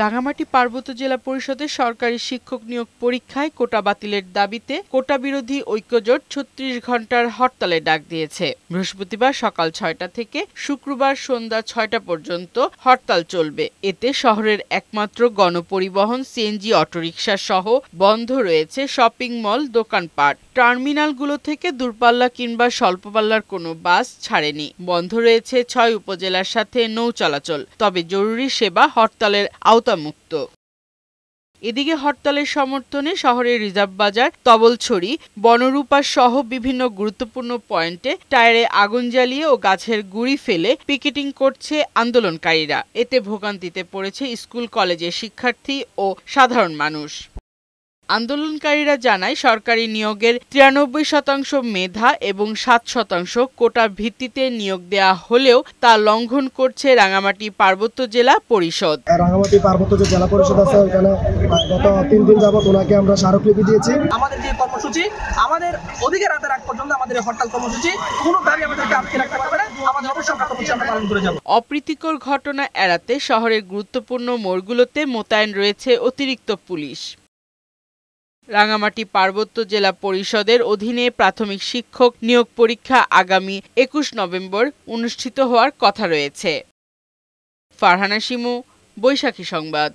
রাঙামাটি পার্বত্য জেলা পরিষদের সরকারি শিক্ষক নিয়োগ পরীক্ষায় কোটা বাতিলের দাবিতে কোটা বিরোধী ঐক্যজোট ৩৬ ঘণ্টার হরতালের ডাক দিয়েছে। বৃহস্পতিবার সকাল ৬টা থেকে শুক্রবার সন্ধ্যা ৬টা পর্যন্ত হরতাল চলবে। এতে শহরের একমাত্র গণপরিবহন সিএনজি অটোরিকশা সহ বন্ধ রয়েছে শপিং মল, দোকানপাট। টার্মিনালগুলো থেকে দূরপাল্লা কিংবা স্বল্পপাল্লার কোনো বাস ছাড়েনি। বন্ধ রয়েছে ৬ উপজেলার সাথে নৌ চলাচল, তবে জরুরি সেবা হরতালের আওতামুক্ত। এদিকে হরতালের সমর্থনে শহরের রিজার্ভ বাজার, তবলছড়ি, বনরূপা সহ বিভিন্ন গুরুত্বপূর্ণ পয়েন্টে টায়ারে আগুন জ্বালিয়ে ও গাছের গুঁড়ি ফেলে পিকেটিং করছে আন্দোলনকারীরা। এতে ভোগান্তিতে পড়েছে স্কুল কলেজের শিক্ষার্থী ও সাধারণ মানুষ। আন্দোলনকারীরা জানায়, সরকারি নিয়োগের ৯৩% মেধা এবং ৭% কোটা ভিত্তিতে নিয়োগ দেয়া হলেও তা লঙ্ঘন করছে রাঙামাটি পার্বত্য জেলা পরিষদ। রাঙামাটি পার্বত্য যে জেলা পরিষদ আছে, ওখানে গত ৩ দিন যাবত ওনাকে আমরা স্মারকলিপি দিয়েছি। আমাদের যে কর্মসূচি, আমাদের অধিকার রাতের আগ পর্যন্ত আমাদের হরতাল কর্মসূচি কোনো দাবি আমাদেরকে আটকে রাখতে পারবে না। আমাদের অবশ্যই কর্মসূচি আমরা পালন করে যাব। অপ্রীতিকর ঘটনা এড়াতে শহরের গুরুত্বপূর্ণ মোড়গুলোতে মোতায়েন রয়েছে অতিরিক্ত পুলিশ। রাঙামাটি পার্বত্য জেলা পরিষদের অধীনে প্রাথমিক শিক্ষক নিয়োগ পরীক্ষা আগামী ২১ নভেম্বর অনুষ্ঠিত হওয়ার কথা রয়েছে। ফারহানা শিমু, বৈশাখী সংবাদ।